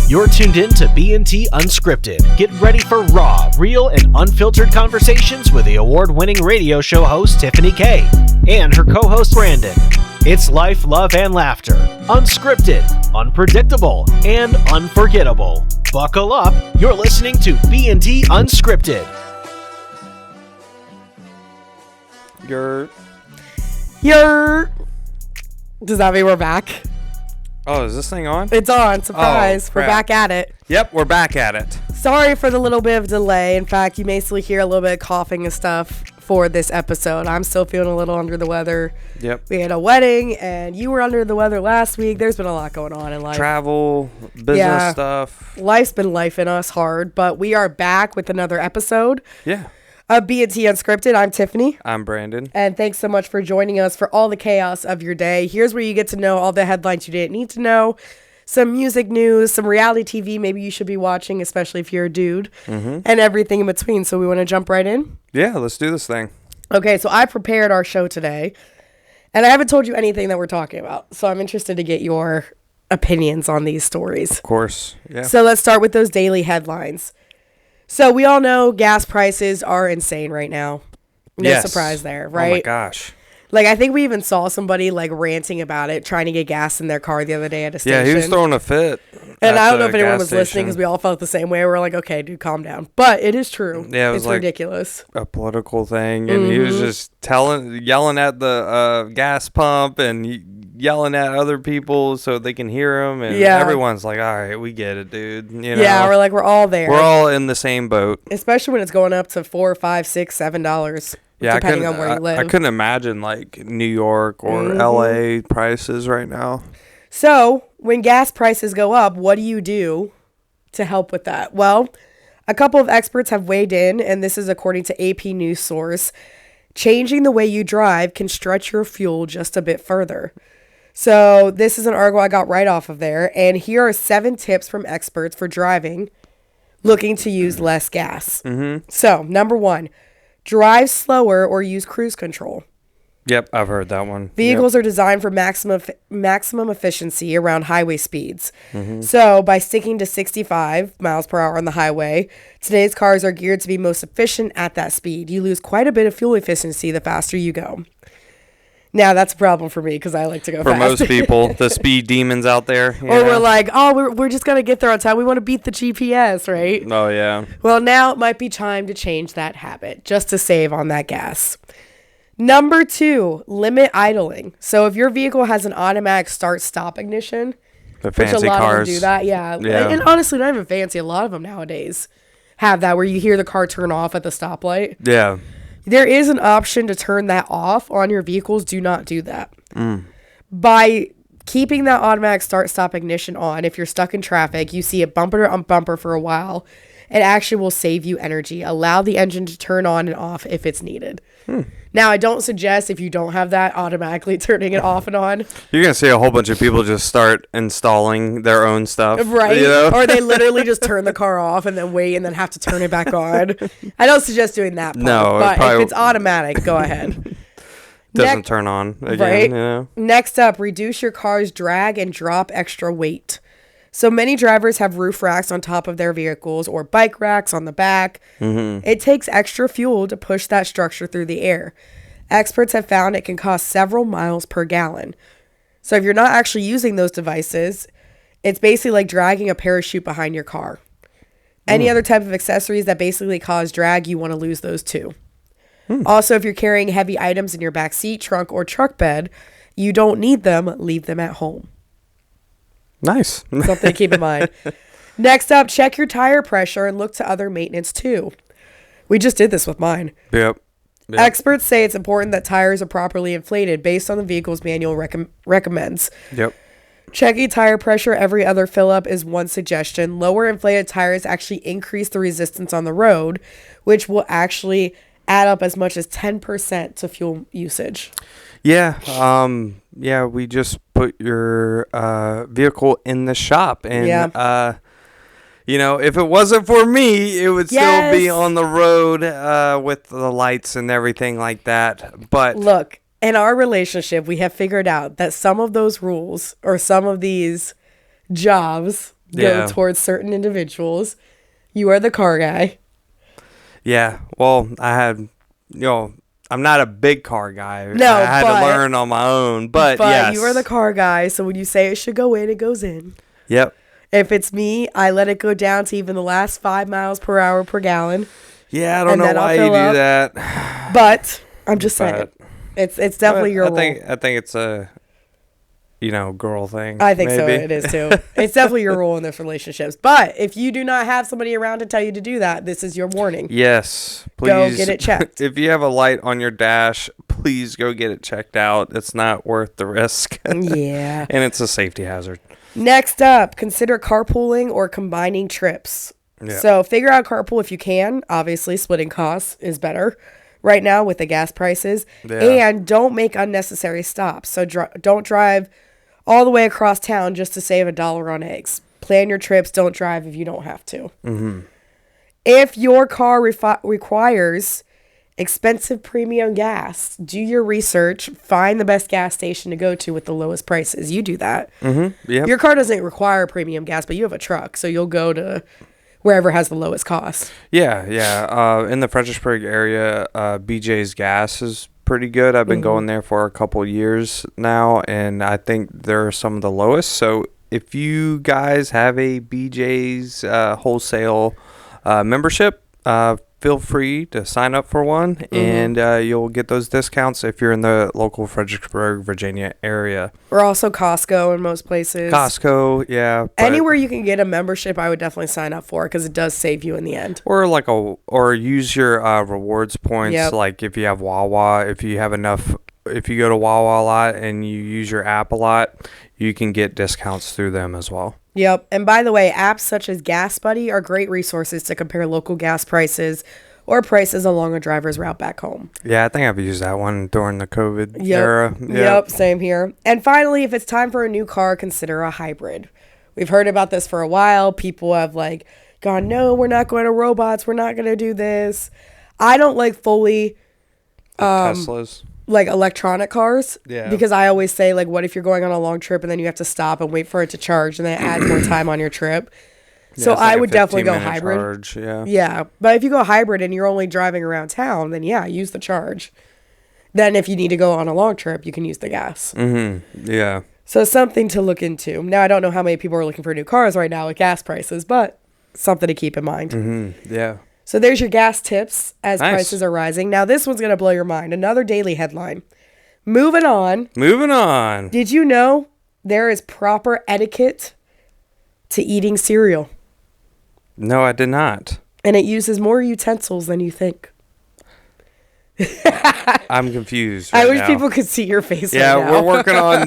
You're tuned in to B&T Unscripted. Get ready for raw, real, and unfiltered conversations with the award-winning radio show host Tiffany K and her co-host Brandon. It's life, love, and laughter. Unscripted, unpredictable, and unforgettable. Buckle up. You're listening to B&T Unscripted. Does that mean we're back? Oh, is this thing on? It's on. Surprise. We're back at it. Yep, we're back at it. Sorry for the little bit of delay. In fact, you may still hear a little bit of coughing and stuff for this episode. I'm still feeling a little under the weather. Yep. We had a wedding, and you were under the weather last week. There's been a lot going on in life. Travel, business stuff. Life's been lifing us hard, but we are back with another episode. Yeah. B&T Unscripted. I'm Tiffany. I'm Brandon. And thanks so much for joining us for all the chaos of your day. Here's where you get to know all the headlines you didn't need to know. Some music news, some reality TV maybe you should be watching, especially if you're a dude, and everything in between. So we want to jump right in? Yeah, let's do this thing. Okay, so I prepared our show today, and I haven't told you anything that we're talking about. So I'm interested to get your opinions on these stories. Of course, yeah. So let's start with those daily headlines. So we all know gas prices are insane right now. No surprise there, right? Oh my gosh. Like, I think we even saw somebody, like, ranting about it, trying to get gas in their car the other day at a station. Yeah, he was throwing a fit. And I don't know if anyone was listening because we all felt the same way. We're like, okay, dude, calm down. But it is true. Yeah, it was it's like ridiculous. A political thing. And he was just yelling at the gas pump and yelling at other people so they can hear him. And everyone's like, all right, we get it, dude. You know? Yeah, we're like, we're all there. We're all in the same boat. Especially when it's going up to $4, $5, $6, $7. Yeah, depending on where you live. I couldn't imagine like New York or LA prices right now. So when gas prices go up, what do you do to help with that? Well, a couple of experts have weighed in, and this is according to AP News Source. Changing the way you drive can stretch your fuel just a bit further. So this is an article I got right off of there, and here are 7 tips from experts for driving looking to use less gas. So number 1. Drive slower or use cruise control. Yep, I've heard that one. Vehicles are designed for maximum efficiency around highway speeds. So by sticking to 65 miles per hour on the highway, today's cars are geared to be most efficient at that speed. You lose quite a bit of fuel efficiency the faster you go. Now, that's a problem for me because I like to go fast. For most people, the speed demons out there. Or we're like, oh, we're just going to get there on time. We want to beat the GPS, right? Oh, yeah. Well, now it might be time to change that habit just to save on that gas. Number 2, limit idling. So if your vehicle has an automatic start-stop ignition, which a lot cars of them do that, yeah. And honestly, not even fancy. A lot of them nowadays have that where you hear the car turn off at the stoplight. Yeah. There is an option to turn that off on your vehicles. Do not do that. By keeping that automatic start-stop ignition on, if you're stuck in traffic, you see it bumper on bumper for a while, it actually will save you energy. Allow the engine to turn on and off if it's needed. Now, I don't suggest if you don't have that automatically turning it off and on. You're going to see a whole bunch of people just start installing their own stuff. Right. You know? Or they literally just turn the car off and then wait and then have to turn it back on. I don't suggest doing that part. No, but if it's automatic, go ahead. Doesn't turn on again. Right. You know? Next up, reduce your car's drag and drop extra weight. So many drivers have roof racks on top of their vehicles or bike racks on the back. It takes extra fuel to push that structure through the air. Experts have found it can cost several miles per gallon. So if you're not actually using those devices, it's basically like dragging a parachute behind your car. Any other type of accessories that basically cause drag, you want to lose those too. Also, if you're carrying heavy items in your back seat, trunk, or truck bed, you don't need them. Leave them at home. Nice. Something to keep in mind. Next up, check your tire pressure and look to other maintenance too. We just did this with mine. Yep. Experts say it's important that tires are properly inflated based on the vehicle's manual recommends. Yep. Checking tire pressure every other fill up is one suggestion. Lower inflated tires actually increase the resistance on the road, which will actually add up as much as 10% to fuel usage. Yeah. Yeah, we just put your vehicle in the shop, and you know, if it wasn't for me, it would still be on the road with the lights and everything like that. But look, in our relationship, we have figured out that some of those rules or some of these jobs go towards certain individuals. You are the car guy. Yeah. Well, I'm not a big car guy. No, I had to learn on my own. But yes. You are the car guy. So when you say it should go in, it goes in. Yep. If it's me, I let it go down to even the last 5 miles per hour per gallon. Yeah, I don't know why you do that. But I'm just saying, it's definitely your role. I think it's a girl thing. I think so. It is too. It's definitely your role in those relationships. But if you do not have somebody around to tell you to do that, this is your warning. Yes, please go get it checked. If you have a light on your dash, please go get it checked out. It's not worth the risk. Yeah, and it's a safety hazard. Next up, consider carpooling or combining trips. Yeah. So figure out carpool if you can. Obviously, splitting costs is better right now with the gas prices. Yeah. And don't make unnecessary stops. So don't drive all the way across town just to save $1 on eggs. Plan your trips. Don't drive if you don't have to. Mm-hmm. If your car requires expensive premium gas, do your research. Find the best gas station to go to with the lowest prices. You do that. Mm-hmm. Yep. Your car doesn't require premium gas, but you have a truck, so you'll go to wherever has the lowest cost. Yeah. In the Fredericksburg area, BJ's Gas is pretty good. I've been going there for a couple years now, and I think they're some of the lowest. So if you guys have a BJ's wholesale membership, feel free to sign up for one, and you'll get those discounts if you're in the local Fredericksburg, Virginia area. Or also Costco in most places. Costco, yeah. Anywhere you can get a membership, I would definitely sign up for because it does save you in the end. Or use your rewards points. Yep. Like if you have Wawa, if you go to Wawa a lot and you use your app a lot, you can get discounts through them as well. Yep. And by the way, apps such as Gas Buddy are great resources to compare local gas prices or prices along a driver's route back home. Yeah, I think I've used that one during the COVID era. Yep, same here. And finally, if it's time for a new car, consider a hybrid. We've heard about this for a while. People have gone, no, we're not going to robots. We're not going to do this. I don't like fully Teslas. Electronic cars. Yeah. Because I always say, what if you're going on a long trip and then you have to stop and wait for it to charge and then it adds more time on your trip? Yeah, so I would definitely go hybrid. Charge, yeah. Yeah. But if you go hybrid and you're only driving around town, then yeah, use the charge. Then if you need to go on a long trip, you can use the gas. Mm-hmm. Yeah. So something to look into. Now, I don't know how many people are looking for new cars right now with gas prices, but something to keep in mind. Mm-hmm. Yeah. So there's your gas tips as prices are rising. Now, this one's going to blow your mind. Another daily headline. Moving on. Did you know there is proper etiquette to eating cereal? No, I did not. And it uses more utensils than you think. I'm confused I wish people could see your face right now. We're working on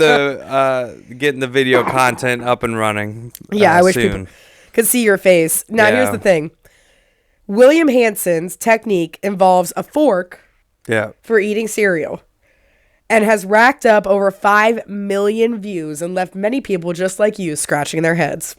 getting the video content up and running I wish people could see your face. Now, here's the thing. William Hansen's technique involves a fork for eating cereal and has racked up over 5 million views and left many people just like you scratching their heads.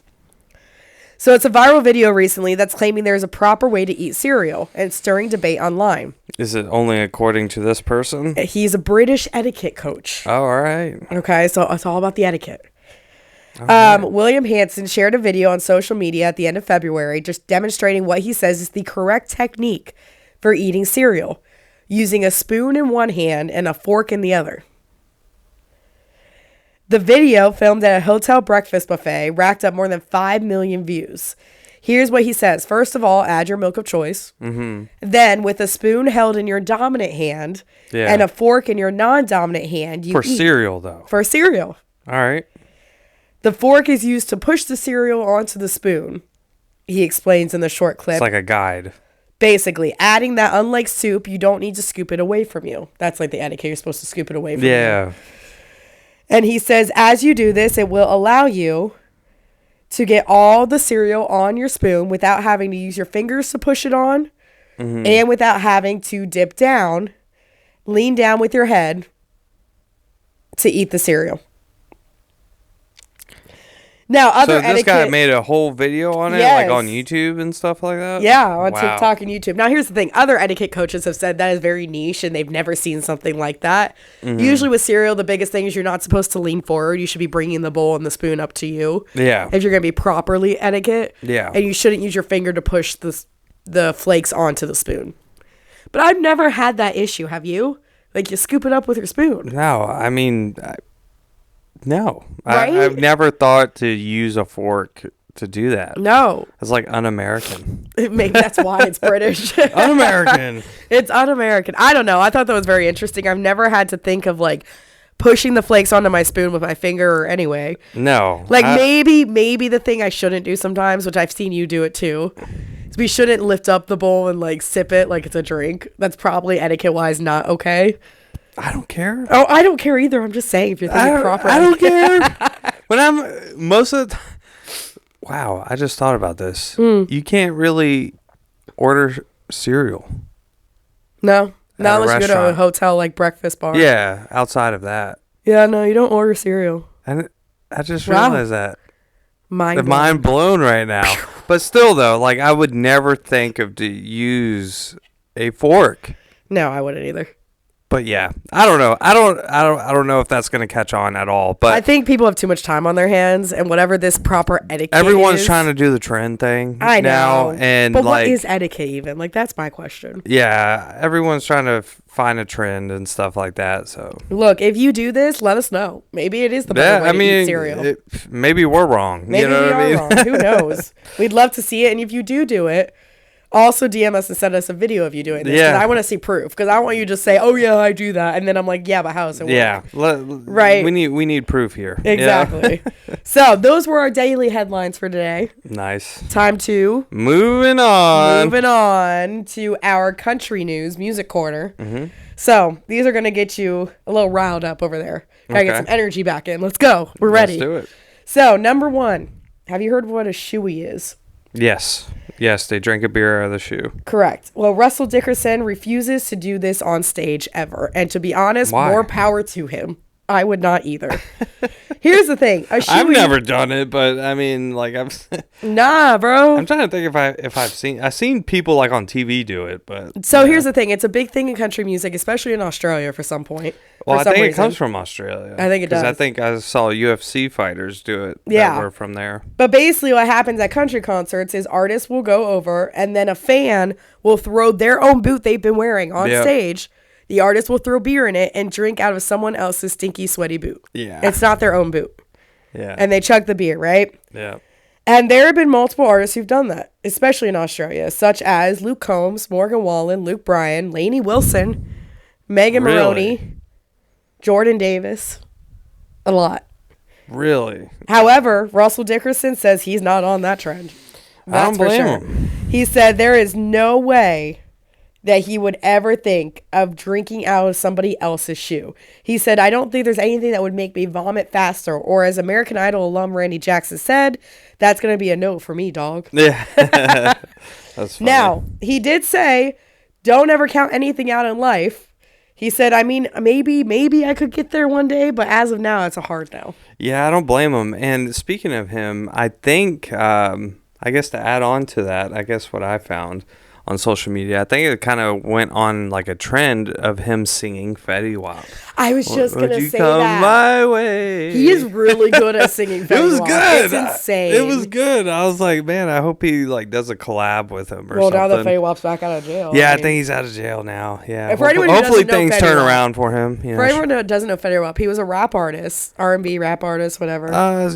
So it's a viral video recently that's claiming there's a proper way to eat cereal and stirring debate online. Is it only according to this person? He's a British etiquette coach. Oh, all right. Okay, so it's all about the etiquette. William Hansen shared a video on social media at the end of February just demonstrating what he says is the correct technique for eating cereal, using a spoon in one hand and a fork in the other. The video, filmed at a hotel breakfast buffet, racked up more than 5 million views. Here's what he says. First of all, add your milk of choice. Mm-hmm. Then, with a spoon held in your dominant hand and a fork in your non-dominant hand, you eat. For cereal, though. For cereal. All right. The fork is used to push the cereal onto the spoon, he explains in the short clip. It's like a guide. Basically, adding that unlike soup, you don't need to scoop it away from you. That's like the etiquette. You're supposed to scoop it away from you. Yeah. And he says, as you do this, it will allow you to get all the cereal on your spoon without having to use your fingers to push it on and without having to dip down, lean down with your head to eat the cereal. Now, other etiquette. So this guy made a whole video on it, like on YouTube and stuff like that? Yeah, on TikTok and YouTube. Now, here's the thing. Other etiquette coaches have said that is very niche and they've never seen something like that. Mm-hmm. Usually with cereal, the biggest thing is you're not supposed to lean forward. You should be bringing the bowl and the spoon up to you. Yeah. If you're going to be properly etiquette. Yeah. And you shouldn't use your finger to push the flakes onto the spoon. But I've never had that issue. Have you? Like, you scoop it up with your spoon. No, I mean... No, right? I've never thought to use a fork to do that. No. It's like un-American. Maybe that's why it's British. Un-American. It's un-American. I don't know. I thought that was very interesting. I've never had to think of like pushing the flakes onto my spoon with my finger or anyway. No. Like maybe the thing I shouldn't do sometimes, which I've seen you do it too, is we shouldn't lift up the bowl and like sip it like it's a drink. That's probably etiquette-wise not okay. I don't care. Oh, I don't care either. I'm just saying if you're thinking proper. I don't care. When I'm most of the time. Wow, I just thought about this. You can't really order cereal. No. Not unless you go to a hotel like breakfast bar. Yeah, outside of that. Yeah, no, you don't order cereal. And I just realized that. Mind blown right now. But still though, like I would never think of to use a fork. No, I wouldn't either. But yeah, I don't know. I don't know if that's going to catch on at all. But I think people have too much time on their hands, and whatever this proper etiquette everyone's trying to do the trend thing. I know. Now, and but what is etiquette even? Like that's my question. Yeah, everyone's trying to find a trend and stuff like that. So look, if you do this, let us know. Maybe it is the better way to eat cereal. Maybe we're wrong. Maybe we are wrong. Who knows? We'd love to see it, and if you do it. Also, DM us and send us a video of you doing this. Yeah. I want to see proof. Because I want you to just say, oh, yeah, I do that. And then I'm like, yeah, but how does it work? Yeah. Right. We need proof here. Exactly. Yeah. So, those were our daily headlines for today. Nice. Time to... Moving on to our country news music corner. Mm-hmm. So, these are going to get you a little riled up over there. Gotta get some energy back in. Let's go. We're ready. Let's do it. So, number one. Have you heard of what a shoey is? Yes. Yes, they drink a beer out of the shoe. Correct. Well, Russell Dickerson refuses to do this on stage ever. And to be honest, more power to him. I would not either. Here's the thing. I've never done it, but I mean, like nah, bro. I'm trying to think if I've seen people like on TV do it, but so here's the thing. It's a big thing in country music, especially in Australia for some point. Well, I think it comes from Australia. I think it does. I think I saw UFC fighters do it that were from there. But basically what happens at country concerts is artists will go over and then a fan will throw their own boot they've been wearing on stage. The artist will throw beer in it and drink out of someone else's stinky, sweaty boot. Yeah. It's not their own boot. Yeah. And they chug the beer, right? Yeah. And there have been multiple artists who've done that, especially in Australia, such as Luke Combs, Morgan Wallen, Luke Bryan, Lainey Wilson, Megan Maroney, Jordan Davis. A lot. Really? However, Russell Dickerson says he's not on that trend. That's for sure. He said there is no way that he would ever think of drinking out of somebody else's shoe. He said, I don't think there's anything that would make me vomit faster. Or as American Idol alum Randy Jackson said, that's going to be a no for me, dog. Yeah. That's funny. Now, he did say, don't ever count anything out in life. He said, I mean, maybe I could get there one day, but as of now, it's a hard no. Yeah, I don't blame him. And speaking of him, I think, I guess to add on to that, I guess what I found on social media, I think it kind of went on like a trend of him singing Fetty Wap. I was just going to say come that. My way. He is really good at singing Fetty Wap. It was good. It's insane. It was good. I was like, man, I hope he like does a collab with him or something. Well, now that Fetty Wap's back out of jail. Yeah, I think he's out of jail now. Yeah. Hopefully things turn around for him. You know, for anyone who doesn't know Fetty Wap, he was a rap artist, R&B rap artist, whatever.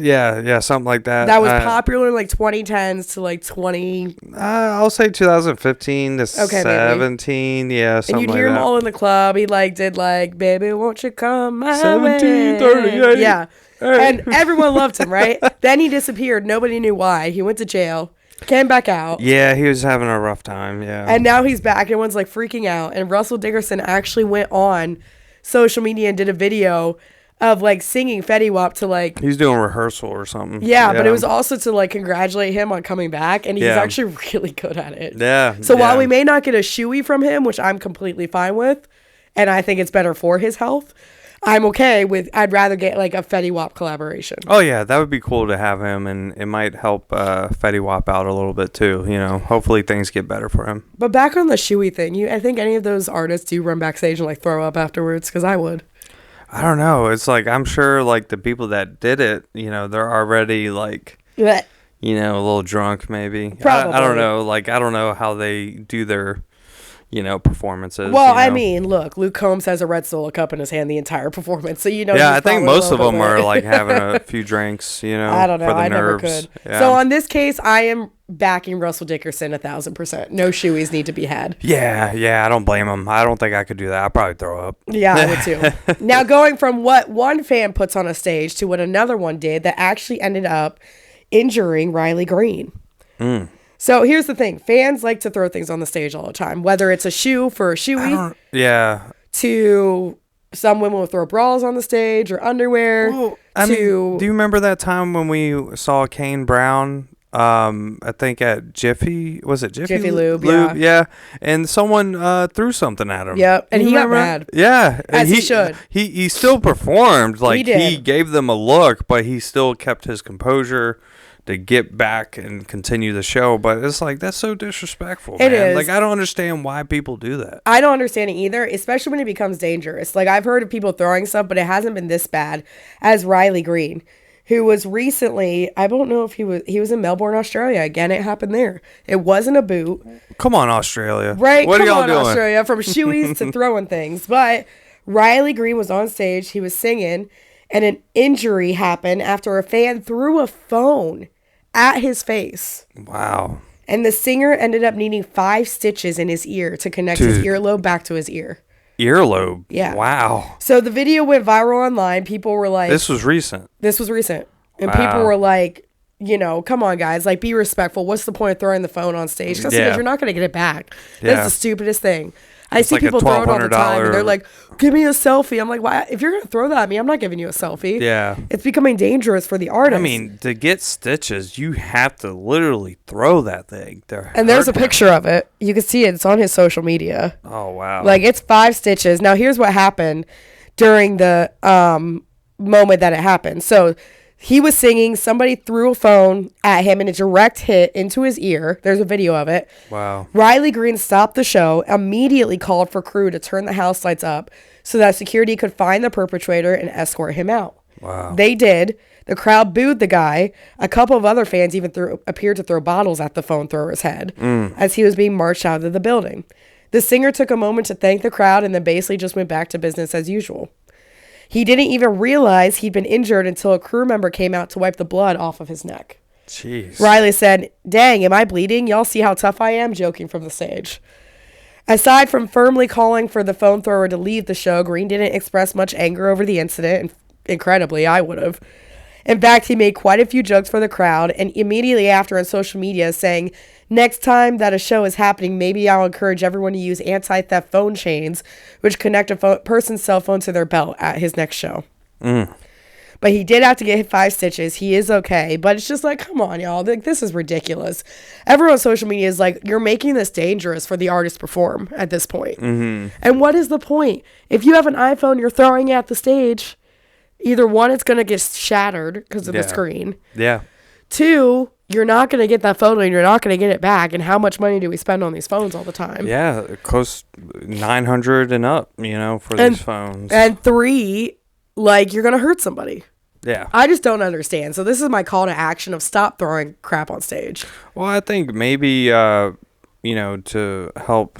Yeah, something like that. That was popular in like 2010s to like 20. I'll say 2015 to 17. Maybe. Yeah, something and you'd like hear him that. all in the club. He like did like, baby, won't you come my 17, way? 38. Yeah. Hey. And everyone loved him, right? Then he disappeared. Nobody knew why. He went to jail, came back out. Yeah, he was having a rough time. Yeah. And now he's back. Everyone's like freaking out. And Russell Dickerson actually went on social media and did a video of like singing Fetty Wap to like... He's doing rehearsal or something. Yeah, but it was also to like congratulate him on coming back. And he's actually really good at it. Yeah. So while we may not get a shoey from him, which I'm completely fine with, and I think it's better for his health, I'm okay with, I'd rather get like a Fetty Wap collaboration. Oh yeah, that would be cool to have him, and it might help Fetty Wap out a little bit too. Hopefully things get better for him. But back on the shoey thing, I think any of those artists do run backstage and like throw up afterwards, because I would. I don't know. It's like, I'm sure like the people that did it, they're already like, a little drunk maybe. Probably. I don't know. Like, I don't know how they do their, performances. Well, I mean, look, Luke Combs has a Red Solo cup in his hand the entire performance. So, Yeah, I think most of them are like having a few drinks, I don't know. for the I nerves. never could. Yeah. So on this case, I am backing Russell Dickerson 1,000%. No shoeys need to be had. Yeah, I don't blame him. I don't think I could do that. I'd probably throw up. Yeah, I would too. Now, going from what one fan puts on a stage to what another one did that actually ended up injuring Riley Green. So here's the thing. Fans like to throw things on the stage all the time, whether it's a shoe for a shoey. Yeah. To some women will throw bras on the stage or underwear. Well, I mean, do you remember that time when we saw Kane Brown, I think at Jiffy? Was it Jiffy? Jiffy Lube, yeah. And someone threw something at him. Yep, and he got mad. Yeah. As he should. He still performed. Like, he did. He gave them a look, but he still kept his composure to get back and continue the show. But it's like, that's so disrespectful, man. It is. Like, I don't understand why people do that. I don't understand it either, especially when it becomes dangerous. Like, I've heard of people throwing stuff, but it hasn't been this bad as Riley Green, who was recently, I don't know if he was in Melbourne, Australia. Again, it happened there. It wasn't a boot. Come on, Australia. Right? What Come are y'all on, doing? Australia. From shoeys to throwing things. But Riley Green was on stage. He was singing, and an injury happened after a fan threw a phone at his face. Wow. And the singer ended up needing 5 stitches in his ear to connect his earlobe back to his ear. Earlobe? Yeah. Wow. So the video went viral online. People were like... This was recent. And people were like, come on, guys. Like, be respectful. What's the point of throwing the phone on stage? Because you're not going to get it back. That's the stupidest thing. I see like people throw it all the time, and they're like, give me a selfie. I'm like, why? If you're going to throw that at me, I'm not giving you a selfie. Yeah. It's becoming dangerous for the artist. I mean, to get stitches, you have to literally throw that thing. And there's a picture of it. You can see it. It's on his social media. Oh, wow. Like, it's 5 stitches. Now, here's what happened during the moment that it happened. So he was singing. Somebody threw a phone at him in a direct hit into his ear. There's a video of it. Wow. Riley Green stopped the show, immediately called for crew to turn the house lights up so that security could find the perpetrator and escort him out. Wow. They did. The crowd booed the guy. A couple of other fans even appeared to throw bottles at the phone thrower's head as he was being marched out of the building. The singer took a moment to thank the crowd and then basically just went back to business as usual. He didn't even realize he'd been injured until a crew member came out to wipe the blood off of his neck. Jeez. Riley said, "Dang, am I bleeding? Y'all see how tough I am?" Joking from the stage. Aside from firmly calling for the phone thrower to leave the show, Green didn't express much anger over the incident. And incredibly, I would have. In fact, he made quite a few jokes for the crowd, and immediately after on social media saying, "Next time that a show is happening, maybe I'll encourage everyone to use anti-theft phone chains, which connect a person's cell phone to their belt at his next show." But he did have to get 5 stitches. He is okay. But it's just like, come on, y'all. Like, this is ridiculous. Everyone on social media is like, you're making this dangerous for the artist to perform at this point. And what is the point? If you have an iPhone you're throwing at the stage, either one, it's going to get shattered because of the screen. Yeah. 2, you're not going to get that photo and you're not going to get it back. And how much money do we spend on these phones all the time? Yeah, it costs $900 and up, for these phones. And 3, like, you're going to hurt somebody. Yeah. I just don't understand. So this is my call to action of stop throwing crap on stage. Well, I think maybe, to help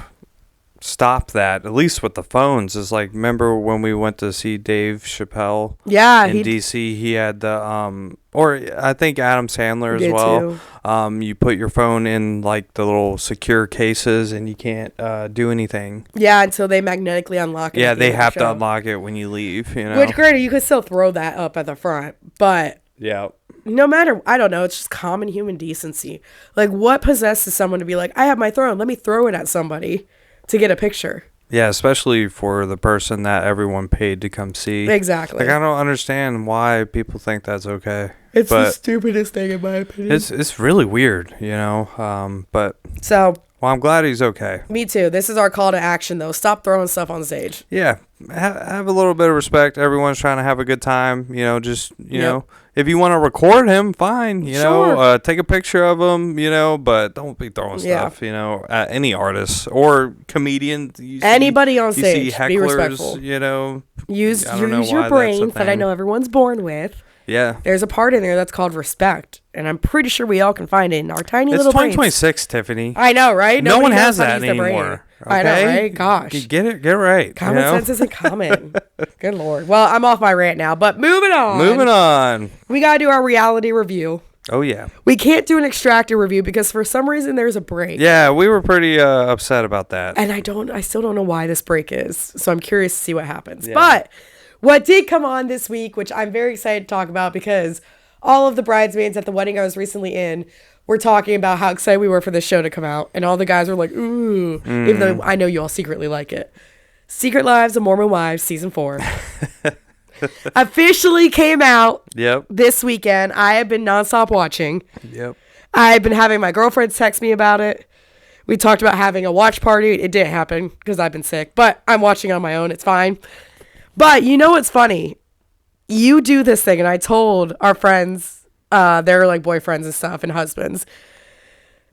stop that, at least with the phones, is like, remember when we went to see Dave Chappelle in DC? He had the or I think Adam Sandler as well too. You put your phone in like the little secure cases and you can't do anything until they magnetically unlock it. They have to unlock it when you leave, which, granted, you could still throw that up at the front, but no matter, I don't know, it's just common human decency. Like, what possesses someone to be like, I have my phone, let me throw it at somebody to get a picture? Yeah, especially for the person that everyone paid to come see. Exactly. Like, I don't understand why people think that's okay. It's the stupidest thing, in my opinion. It's really weird, but so. Well, I'm glad he's okay. Me too. This is our call to action, though. Stop throwing stuff on stage. Yeah, have a little bit of respect. Everyone's trying to have a good time. Just you know, if you want to record him, fine. Take a picture of him. But don't be throwing stuff. At any artist or comedian. Anybody on stage, you see hecklers, be respectful. Use your brains that I know everyone's born with. Yeah. There's a part in there that's called respect, and I'm pretty sure we all can find it in our tiny little brains. It's 2026, Tiffany. I know, right? No one has that anymore. Okay? I know, right? Gosh. Get it right. Common sense isn't common. Good Lord. Well, I'm off my rant now, but moving on. We got to do our reality review. Oh, yeah. We can't do an Extractor review because for some reason there's a break. Yeah, we were pretty upset about that. And I still don't know why this break is, so I'm curious to see what happens. Yeah. But what did come on this week, which I'm very excited to talk about because all of the bridesmaids at the wedding I was recently in were talking about how excited we were for this show to come out. And all the guys were like, ooh, even though I know you all secretly like it. Secret Lives of Mormon Wives, Season 4. Officially came out this weekend. I have been nonstop watching. Yep. I've been having my girlfriends text me about it. We talked about having a watch party. It didn't happen because I've been sick. But I'm watching on my own. It's fine. But you know what's funny? You do this thing, and I told our friends, they're like boyfriends and stuff and husbands.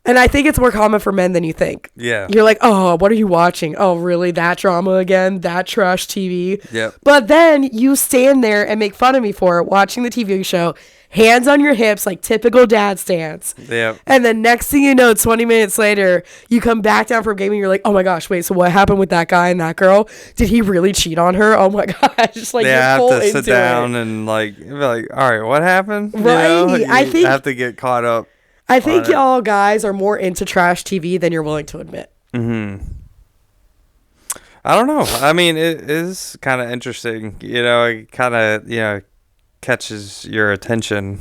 And I think it's more common for men than you think. Yeah. You're like, oh, what are you watching? Oh, really? That drama again? That trash TV? Yep. But then you stand there and make fun of me for it, watching the TV show, hands on your hips, like typical dad stance. Yep. And then next thing you know, 20 minutes later, you come back down from gaming. You're like, oh my gosh, wait, so what happened with that guy and that girl? Did he really cheat on her? Oh my gosh. Like, I have to sit down and be like, all right, what happened? Right. I think I have to get caught up. I think y'all guys are more into trash TV than you're willing to admit. Mm-hmm. I don't know. I mean, it is kind of interesting. It kind of, catches your attention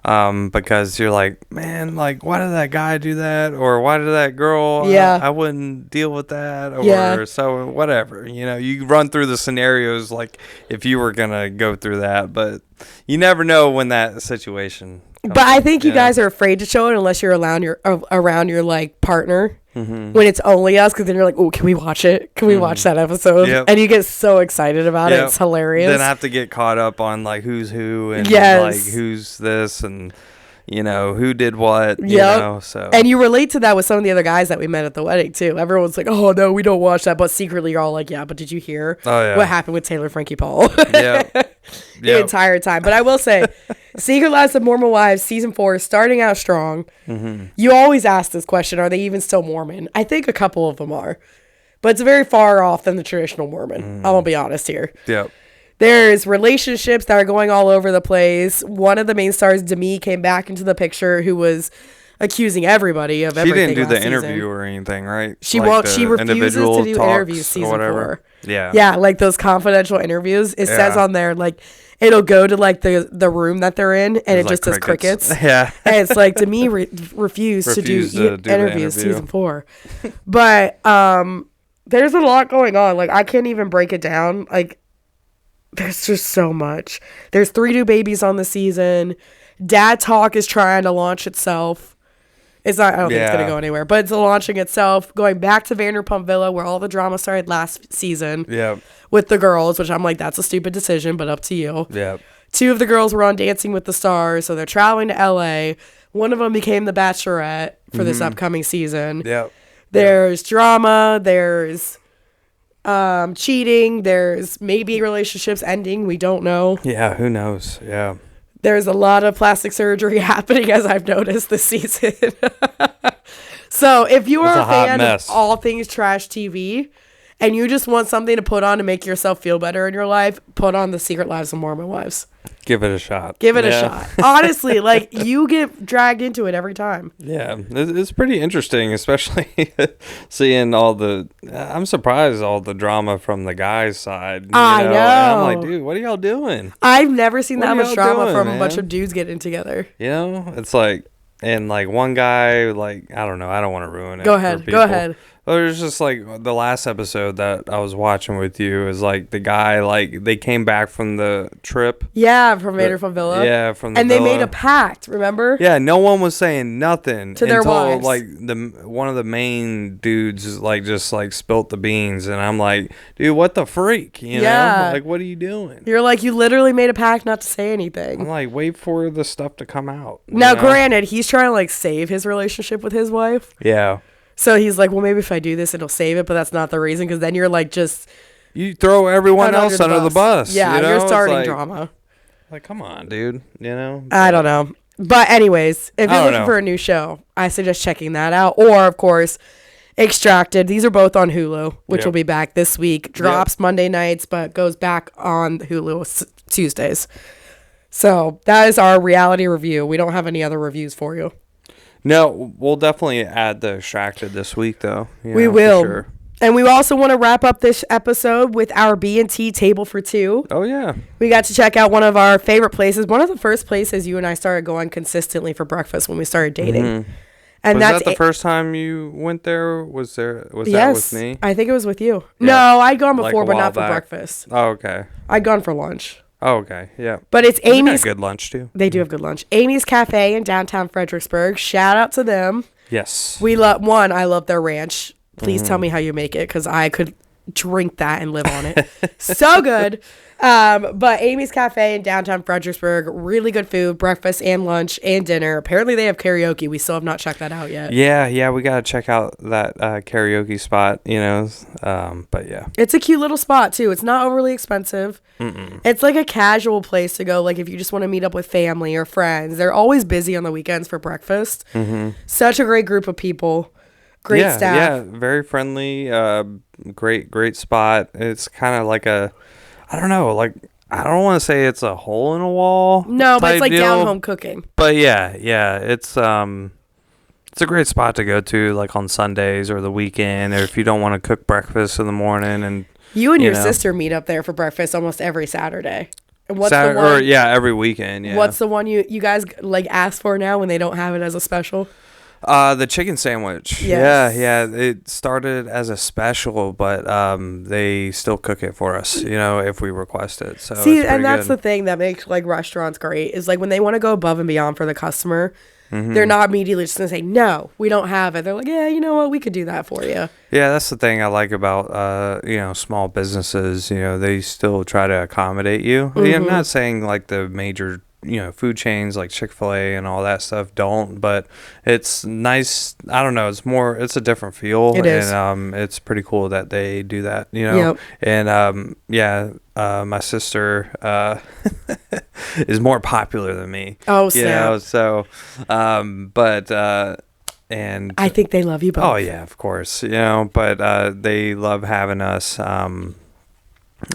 because you're like, man, like, why did that guy do that? Or why did that girl? Yeah. I wouldn't deal with that. Or so whatever. You run through the scenarios like if you were going to go through that. But you never know when that situation But I think you guys are afraid to show it unless you're around your like partner when it's only us, because then you're like, oh, can we watch it? Can we watch that episode? Yep. And you get so excited about it. It's hilarious. Then I have to get caught up on like who's who and like who's this and who did what. So and you relate to that with some of the other guys that we met at the wedding too. Everyone's like, oh no, we don't watch that, but secretly you're all like, yeah, but did you hear what happened with Taylor Frankie Paul? The entire time. But I will say, Secret Lives of Mormon Wives Season 4 is starting out strong. You always ask this question, are they even still Mormon? I think a couple of them are, but it's very far off than the traditional Mormon. I'm gonna be honest here. There's relationships that are going all over the place. One of the main stars, Demi, came back into the picture, who was accusing everybody of everything. She didn't do the season. interview or anything, right? She won't. She refuses to do interviews season 4. Yeah, like those confidential interviews. It says on there, like, it'll go to like the room that they're in, and it just does crickets. Yeah, and it's like Demi refused to do interviews season 4. But there's a lot going on. Like, I can't even break it down. Like, there's just so much. There's 3 new babies on the season. Dad Talk is trying to launch itself. It's not, I don't think it's going to go anywhere, but it's launching itself, going back to Vanderpump Villa, where all the drama started last season with the girls, which I'm like, that's a stupid decision, but up to you. 2 of the girls were on Dancing with the Stars, so they're traveling to LA. One of them became the Bachelorette for this upcoming season. There's drama, there's cheating, there's maybe relationships ending, we don't know. Yeah, who knows? Yeah. There's a lot of plastic surgery happening, as I've noticed this season. So if you are a fan of all things trash TV and you just want something to put on to make yourself feel better in your life, put on The Secret Lives of Mormon Wives. Give it a shot. Give it a shot. Honestly, like, you get dragged into it every time. Yeah, it's pretty interesting, especially seeing all the... I'm surprised all the drama from the guys' side. I know. And I'm like, dude, what are y'all doing? I've never seen that much drama from a bunch of dudes getting together. It's like... And, like, one guy, like, I don't know. I don't want to ruin it. Go ahead. There's just like the last episode that I was watching with you is like the guy, like they came back from the trip. Yeah, from Vanderful Villa. Yeah, from the and villa. They made a pact, remember? Yeah, no one was saying nothing to their wives. Like one of the main dudes like just like spilt the beans, and I'm like, dude, what the freak? You know, like what are you doing? You're like, you literally made a pact not to say anything. I'm like, wait for the stuff to come out. Now, granted, he's trying to like save his relationship with his wife. Yeah. So he's like, well, maybe if I do this, it'll save it, but that's not the reason, because then you're like you throw everyone else under the bus. Yeah, you know? You're starting drama. Like, come on, dude. You know? I don't know. But anyways, if you're looking for a new show, I suggest checking that out. Or, of course, Extracted. These are both on Hulu, which will be back this week. Drops Monday nights, but goes back on Hulu Tuesdays. So that is our reality review. We don't have any other reviews for you. No, we'll definitely add the Extracted this week, though. We will. Sure. And we also want to wrap up this episode with our B&T table for two. Oh, yeah. We got to check out one of our favorite places. One of the first places you and I started going consistently for breakfast when we started dating. Mm-hmm. And was that the first time you went there? Was that with me? I think it was with you. Yeah. No, I'd gone before, but not for breakfast. Oh, okay. I'd gone for lunch. Oh, okay. Yeah. But it's Amy's. They got good lunch, too. They do have good lunch. Amy's Cafe in downtown Fredericksburg. Shout out to them. Yes. I love their ranch. Please tell me how you make it, because I could drink that and live on it. So good. But Amy's Cafe in downtown Fredericksburg, really good food, breakfast and lunch and dinner. Apparently they have karaoke. We still have not checked that out yet. Yeah, we got to check out that karaoke spot, but yeah. It's a cute little spot too. It's not overly expensive. Mm-mm. It's like a casual place to go, like if you just want to meet up with family or friends. They're always busy on the weekends for breakfast. Mm-hmm. Such a great group of people. Great staff. Yeah, very friendly, great spot. It's kind of like I don't want to say it's a hole in a wall. No, but it's like down home cooking. But yeah, it's a great spot to go to, like on Sundays or the weekend, or if you don't want to cook breakfast in the morning. And you and your sister meet up there for breakfast almost every Saturday. And what's the one? Or every weekend. Yeah. What's the one you guys like ask for now when they don't have it as a special? The chicken sandwich. Yes. Yeah. It started as a special, but they still cook it for us, if we request it. So see, and that's the thing that makes like restaurants great is like when they want to go above and beyond for the customer, they're not immediately just gonna say no, we don't have it. They're like, yeah, you know what, we could do that for you. Yeah, that's the thing I like about small businesses. They still try to accommodate you. Mm-hmm. I'm not saying like the major food chains like Chick-fil-A and all that stuff don't, but it's nice. I don't know. It's a different feel. It is. And it's pretty cool that they do that, Yep. And my sister is more popular than me. Oh, snap. So, and I think they love you both. Oh yeah, of course. But they love having us.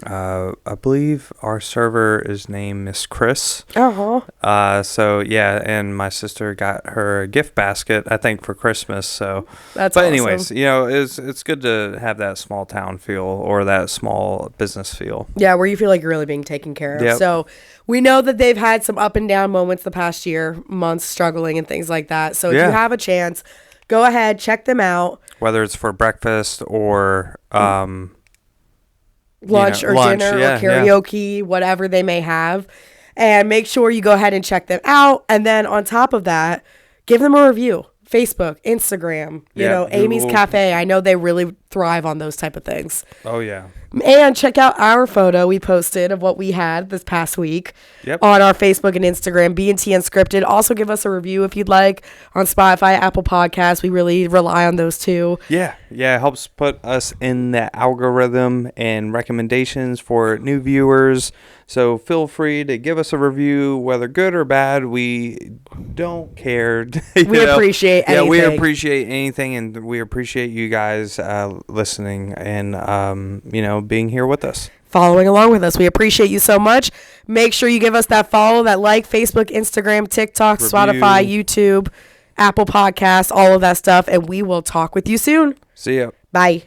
I believe our server is named Miss Chris. So yeah, and my sister got her a gift basket, I think, for Christmas. So that's. But awesome. Anyways, it's good to have that small town feel or that small business feel. Yeah, where you feel like you're really being taken care of. Yep. So we know that they've had some up and down moments the past months, struggling and things like that. So if you have a chance, go ahead, check them out. Whether it's for breakfast or lunch or dinner or karaoke, whatever they may have. And make sure you go ahead and check them out. And then on top of that, give them a review. Facebook, Instagram, Amy's Cafe. I know they really thrive on those type of things. Oh, yeah. And check out our photo we posted of what we had this past week on our Facebook and Instagram, B&T Unscripted. Also give us a review if you'd like on Spotify, Apple Podcasts. We really rely on those too. Yeah. It helps put us in the algorithm and recommendations for new viewers. So feel free to give us a review, whether good or bad. We don't care. We appreciate anything. Yeah, we appreciate anything, and we appreciate you guys listening and, being here with us. Following along with us. We appreciate you so much. Make sure you give us that follow, that like, Facebook, Instagram, TikTok, review. Spotify, YouTube, Apple Podcasts, all of that stuff, and we will talk with you soon. See ya. Bye.